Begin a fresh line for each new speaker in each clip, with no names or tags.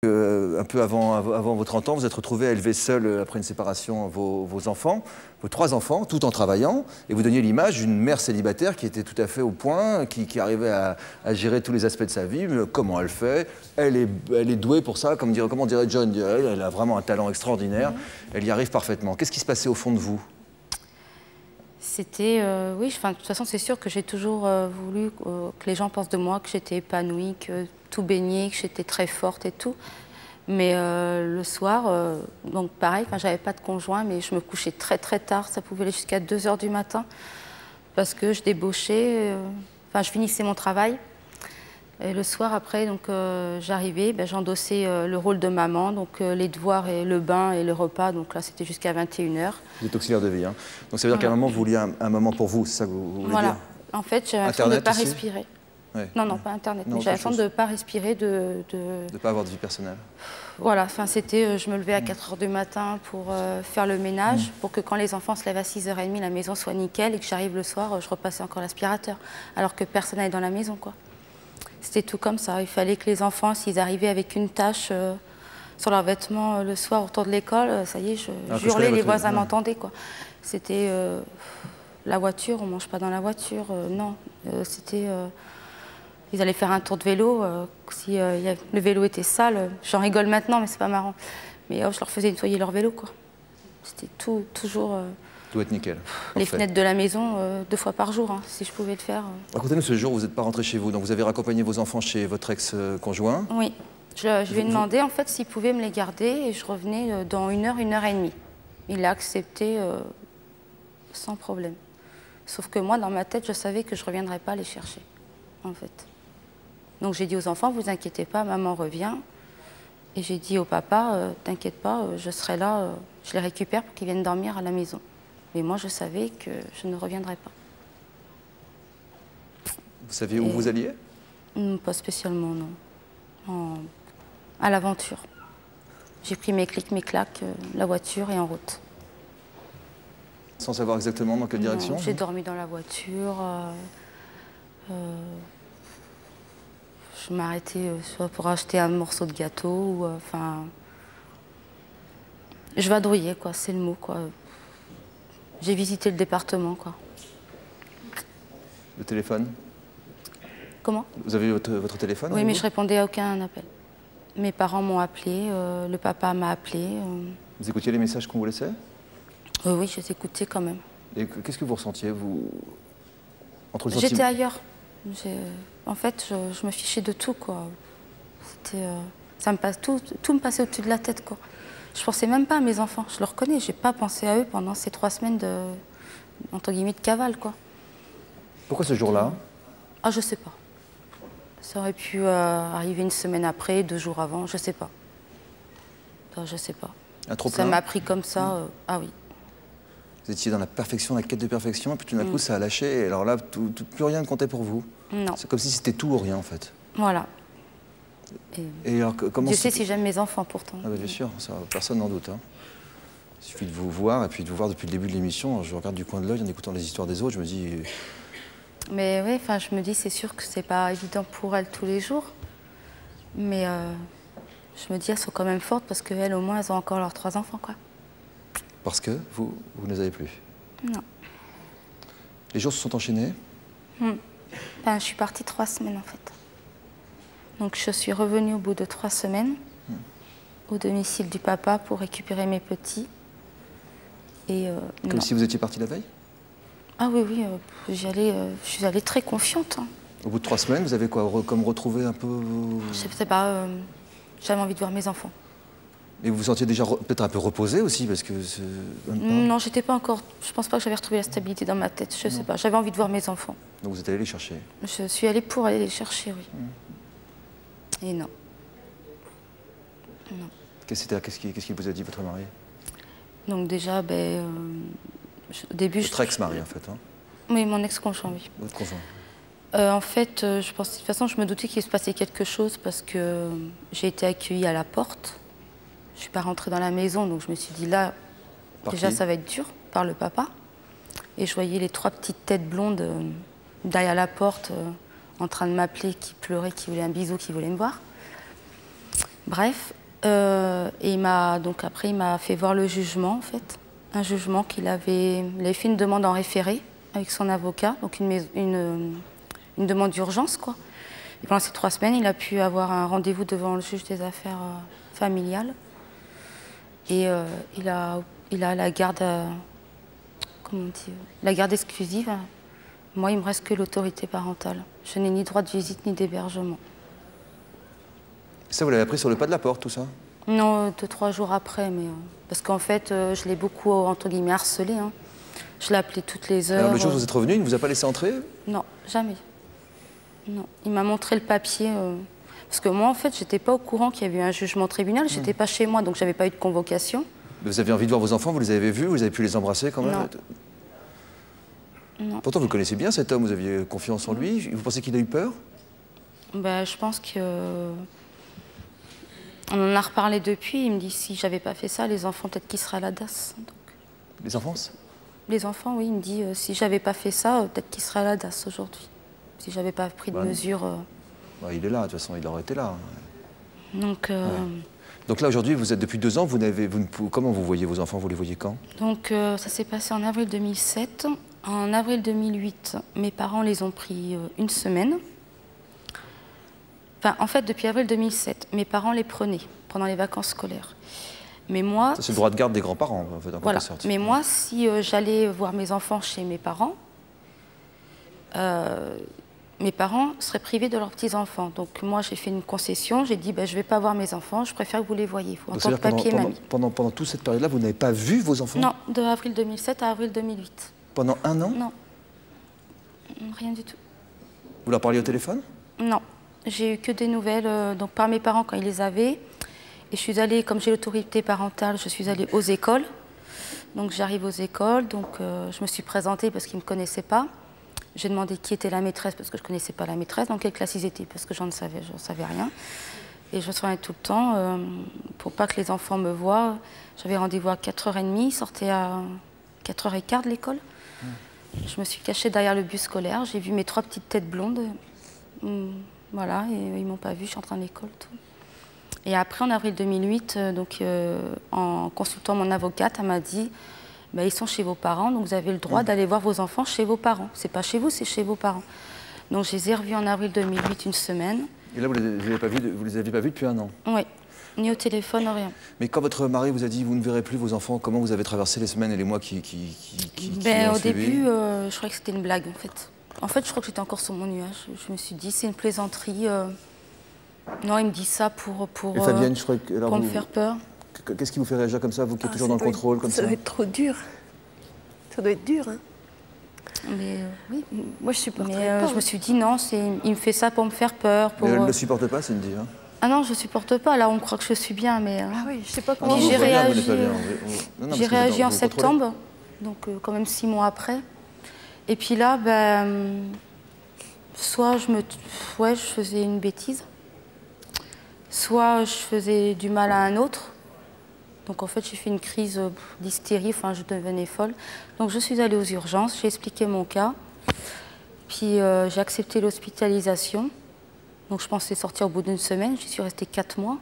Un peu avant vos 30 ans, vous êtes retrouvé à élever seul, après une séparation, vos enfants, vos 3 enfants, tout en travaillant, et vous donniez l'image d'une mère célibataire qui était tout à fait au point, qui arrivait à gérer tous les aspects de sa vie. Mais comment elle fait? Elle est douée pour ça, comment dirait John, elle a vraiment un talent extraordinaire, elle y arrive parfaitement. Qu'est-ce qui se passait au fond de vous?
C'était, oui, de toute façon, c'est sûr que j'ai toujours voulu que les gens pensent de moi que j'étais épanouie, que tout baignait, que j'étais très forte et tout. Mais le soir, donc pareil, j'avais pas de conjoint, mais je me couchais très très tard. Ça pouvait aller jusqu'à 2 h du matin parce que je débauchais. Je finissais mon travail. Et le soir, après, donc j'arrivais, j'endossais le rôle de maman, donc les devoirs et le bain et le repas. Donc là, c'était jusqu'à 21 h.
Vous êtes auxiliaire de vie, hein. Donc ça veut dire qu'à un moment, vous vouliez un moment pour vous, c'est ça que vous voulez dire?
En fait, j'avais l'impression de ne pas
aussi
respirer.
Ouais.
Non, pas Internet, mais j'avais l'impression de ne pas respirer,
de ne pas avoir de vie personnelle.
Voilà, c'était, je me levais à 4 h du matin pour faire le ménage, pour que quand les enfants se lèvent à 6 h 30, la maison soit nickel, et que j'arrive le soir, je repassais encore l'aspirateur, alors que personne n'allait dans la maison, quoi. C'était tout comme ça. Il fallait que les enfants, s'ils arrivaient avec une tache sur leurs vêtements le soir autour de l'école, ça y est, j'hurlais, les voisins m'entendaient, quoi. C'était la voiture, on ne mange pas dans la voiture, non. C'était... ils allaient faire un tour de vélo, si le vélo était sale, j'en rigole maintenant, mais c'est pas marrant. Mais je leur faisais nettoyer leur vélo, quoi. C'était toujours...
Tout être nickel.
Les fenêtres de la maison 2 fois par jour, hein, si je pouvais le faire.
Racontez-nous ce jour où vous n'êtes pas rentré chez vous. Donc vous avez raccompagné vos enfants chez votre ex-conjoint.
Oui. Je lui ai demandé en fait s'il pouvait me les garder et je revenais dans 1 h, 1 h 30. Il a accepté sans problème. Sauf que moi, dans ma tête, je savais que je ne reviendrais pas les chercher, en fait. Donc j'ai dit aux enfants, vous inquiétez pas, maman revient. Et j'ai dit au papa, t'inquiète pas, je serai là, je les récupère pour qu'ils viennent dormir à la maison. Mais moi, je savais que je ne reviendrais pas.
Vous saviez où vous alliez?
Pas spécialement, non. À l'aventure. J'ai pris mes clics, mes claques, la voiture et en route.
Sans savoir exactement dans quelle direction?
J'ai dormi dans la voiture. Je m'arrêtais soit pour acheter un morceau de gâteau, ou je vadrouillais, quoi, c'est le mot, quoi. J'ai visité le département, quoi.
Le téléphone?
Comment?
Vous avez votre téléphone?
Oui, mais je répondais à aucun appel. Mes parents m'ont appelé, le papa m'a appelé.
Vous écoutiez les messages qu'on vous laissait?
Oui, je les écoutais quand même.
Et qu'est-ce que vous ressentiez, vous?
J'étais ailleurs. En fait, je me fichais de tout, quoi. Tout me passait au-dessus de la tête, quoi. Je pensais même pas à mes enfants. Je le reconnais, j'ai pas pensé à eux pendant ces 3 semaines de, entre guillemets, de cavale, quoi.
Pourquoi ce jour-là?
Ah, je sais pas. Ça aurait pu arriver 1 semaine après, 2 jours avant, je sais pas. Je sais pas. Ça m'a pris comme ça, ah oui.
Vous étiez dans la perfection, la quête de perfection, et puis tout d'un coup, ça a lâché, et alors là, plus rien ne comptait pour vous? Non. C'est comme si c'était tout ou rien, en fait.
Voilà.
Et alors, comment...
Je sais si j'aime mes enfants, pourtant.
Ah bah bien sûr, ça, personne n'en doute, hein. Il suffit de vous voir, et puis de vous voir depuis le début de l'émission. Je regarde du coin de l'œil en écoutant les histoires des autres, je me dis...
Mais oui, je me dis, c'est sûr que c'est pas évident pour elles tous les jours. Mais je me dis, elles sont quand même fortes, parce qu'elles, au moins, elles ont encore leurs 3 enfants, quoi.
Parce que vous ne les avez plus?
Non.
Les jours se sont enchaînés?
Je suis partie 3 semaines, en fait. Donc, je suis revenue au bout de 3 semaines au domicile du papa pour récupérer mes petits. Et,
comme si vous étiez partie la veille?
Ah oui, oui, je suis allée très confiante. Hein.
Au bout de 3 semaines, vous avez quoi, comme retrouvé un peu...
Je sais pas, j'avais envie de voir mes enfants.
Et vous vous sentiez déjà peut-être un peu reposée aussi, parce que...
Non, j'étais pas encore... Je pense pas que j'avais retrouvé la stabilité dans ma tête, je sais pas. J'avais envie de voir mes enfants.
Donc vous êtes allée les chercher?
Je suis allée pour aller les chercher, oui. Et non. Non.
Qu'est-ce qu'il vous a dit, votre mari?
Donc déjà, au début...
Votre ex-mari, en fait, hein?
Oui, mon ex-conjoint, oui.
Votre conjoint?
En fait, je pense, de toute façon, je me doutais qu'il se passait quelque chose parce que j'ai été accueillie à la porte. Je ne suis pas rentrée dans la maison, donc je me suis dit là, déjà ça va être dur, par le papa. Et je voyais les 3 petites têtes blondes derrière la porte, en train de m'appeler, qui pleuraient, qui voulaient un bisou, qui voulaient me voir. Bref, donc après il m'a fait voir le jugement en fait. Un jugement il avait fait une demande en référé avec son avocat, donc une demande d'urgence quoi. Et pendant ces 3 semaines, il a pu avoir un rendez-vous devant le juge des affaires familiales. Et il a la garde, comment on dit, la garde exclusive. Moi, il me reste que l'autorité parentale. Je n'ai ni droit de visite ni d'hébergement.
Ça, vous l'avez appris sur le pas de la porte, tout ça?
Non, 2-3 jours après, mais parce qu'en fait, je l'ai beaucoup, entre guillemets, harcelé. Hein. Je l'ai appelé toutes les heures.
Alors, le jour où vous êtes revenu, il ne vous a pas laissé entrer?
Non, jamais. Non. Il m'a montré le papier. Parce que moi, en fait, je n'étais pas au courant qu'il y avait eu un jugement au tribunal. Je n'étais pas chez moi, donc je n'avais pas eu de convocation.
Vous avez envie de voir vos enfants, vous les avez vus, vous avez pu les embrasser quand même?
Non. Non.
Pourtant, vous connaissez bien cet homme, vous aviez confiance en lui. Vous pensez qu'il a eu peur?
Ben, je pense que... On en a reparlé depuis. Il me dit si j'avais pas fait ça, les enfants, peut-être qu'ils seraient à la DAS. Donc...
Les enfants?
Les enfants, oui. Il me dit si j'avais pas fait ça, peut-être qu'ils seraient à la DAS aujourd'hui. Si j'avais pas pris de mesures.
Bah, il est là, de toute façon, il aurait été là.
Donc...
Donc là, aujourd'hui, vous êtes depuis 2 ans, comment vous voyez vos enfants? Vous les voyez quand?
Donc ça s'est passé en avril 2007. En avril 2008, mes parents les ont pris 1 semaine. Enfin, en fait, depuis avril 2007, mes parents les prenaient pendant les vacances scolaires. Mais moi...
C'est le droit de garde des grands-parents, en fait, en
voilà.
quelque sorte.
Mais moi, si j'allais voir mes enfants chez mes parents seraient privés de leurs petits-enfants. Donc moi, j'ai fait une concession, j'ai dit, je ne vais pas voir mes enfants, je préfère que vous les voyez. En tant que papier mamie.
Pendant toute cette période-là, vous n'avez pas vu vos enfants?
Non, de avril 2007 à avril 2008.
Pendant 1 an?
Non, rien du tout.
Vous leur parliez au téléphone?
Non, j'ai eu que des nouvelles donc par mes parents quand ils les avaient. Et je suis allée, comme j'ai l'autorité parentale, je suis allée aux écoles. Donc j'arrive aux écoles, donc je me suis présentée parce qu'ils ne me connaissaient pas. J'ai demandé qui était la maîtresse parce que je ne connaissais pas la maîtresse, dans quelle classe ils étaient parce que j'en savais rien. Et je me souviens tout le temps, pour pas que les enfants me voient, j'avais rendez-vous à 4h30, ils sortaient à 4h15 de l'école. Je me suis cachée derrière le bus scolaire, j'ai vu mes 3 petites têtes blondes. Voilà, et ils ne m'ont pas vue, je suis entrée en école. Tout. Et après, en avril 2008, en consultant mon avocate, elle m'a dit ils sont chez vos parents, donc vous avez le droit d'aller voir vos enfants chez vos parents. C'est pas chez vous, c'est chez vos parents. Donc je les ai revus en avril 2008, 1 semaine.
Et là, vous ne les avez pas vus depuis 1 an?
Oui, ni au téléphone, rien.
Mais quand votre mari vous a dit vous ne verrez plus vos enfants, comment vous avez traversé les semaines et les mois qui
Au début, je croyais que c'était une blague, en fait. En fait, je crois que j'étais encore sur mon nuage. Je me suis dit, c'est une plaisanterie. Non, il me dit ça pour
Fabienne, je crois que, alors
pour me faire peur.
Qu'est-ce qui vous fait réagir comme ça, vous qui êtes toujours dans le contrôle comme ça?
Ça doit être trop dur. Ça doit être dur, hein.
Mais oui.
Moi, je supporterais pas.
Je me suis dit, non, il me fait ça pour me faire peur.
Mais elle ne le supporte pas, Cindy, hein?
Ah non, je ne supporte pas. Là, on croit que je suis bien, mais...
Ah oui, je sais pas comment...
J'ai réagi,
j'ai
réagi en septembre, donc quand même 6 mois après. Et puis là, soit je faisais une bêtise, soit je faisais du mal à un autre. Donc en fait, j'ai fait une crise d'hystérie, enfin je devenais folle. Donc je suis allée aux urgences, j'ai expliqué mon cas, puis j'ai accepté l'hospitalisation. Donc je pensais sortir au bout d'1 semaine, j'y suis restée 4 mois.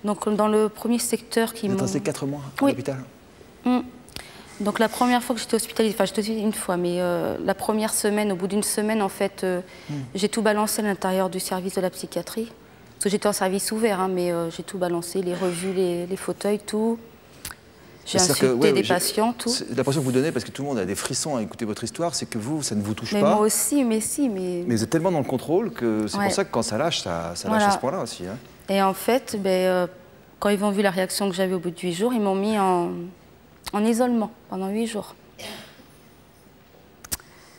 Donc dans le premier secteur qui
Vous êtes restée 4 mois à l'hôpital?
Donc la première fois que j'étais hospitalisée, enfin j'étais hospitalisée 1 fois, mais la première semaine, au bout d'1 semaine, en fait, j'ai tout balancé à l'intérieur du service de la psychiatrie. Parce que j'étais en service ouvert, hein, mais j'ai tout balancé, les revues, les fauteuils, tout. J'ai insulté des patients, tout.
L'impression que vous donnez, parce que tout le monde a des frissons à écouter votre histoire, c'est que vous, ça ne vous touche pas.
Moi aussi, mais si. Mais
vous êtes tellement dans le contrôle que c'est pour ça que quand ça lâche, ça lâche à ce point-là aussi. Hein.
Et en fait, quand ils ont vu la réaction que j'avais au bout de 8 jours, ils m'ont mis en isolement pendant 8 jours.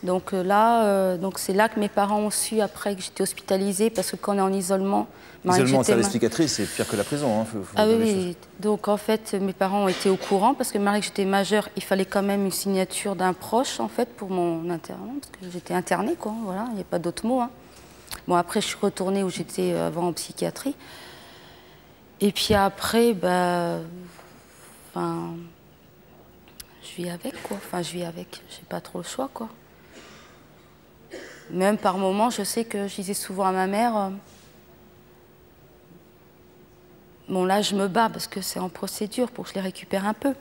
Donc là, c'est là que mes parents ont su après que j'étais hospitalisée, parce que quand on est en isolement...
L'isolement en service psychiatrique, c'est pire que la prison. Hein,
oui, donc en fait, mes parents ont été au courant, parce que malgré que j'étais majeure, il fallait quand même une signature d'un proche, en fait, pour mon internement, parce que j'étais internée, quoi, voilà, il n'y a pas d'autre mot. Hein. Bon, après, je suis retournée où j'étais avant en psychiatrie. Et puis après, je vis avec, quoi. Enfin, je vis avec, j'ai pas trop le choix, quoi. Même par moments, je sais que je disais souvent à ma mère... Bon, là, je me bats parce que c'est en procédure pour que je les récupère un peu.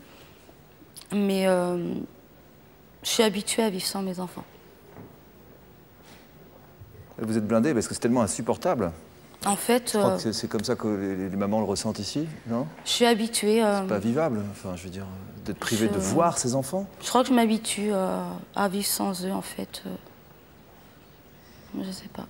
Mais je suis habituée à vivre sans mes enfants.
Vous êtes blindée parce que c'est tellement insupportable.
En fait,
Je crois que c'est comme ça que les mamans le ressentent ici, non?
je suis habituée.
C'est pas vivable, enfin, je veux dire, d'être privée de voir ses enfants.
Je crois que je m'habitue à vivre sans eux, en fait. Je sais pas.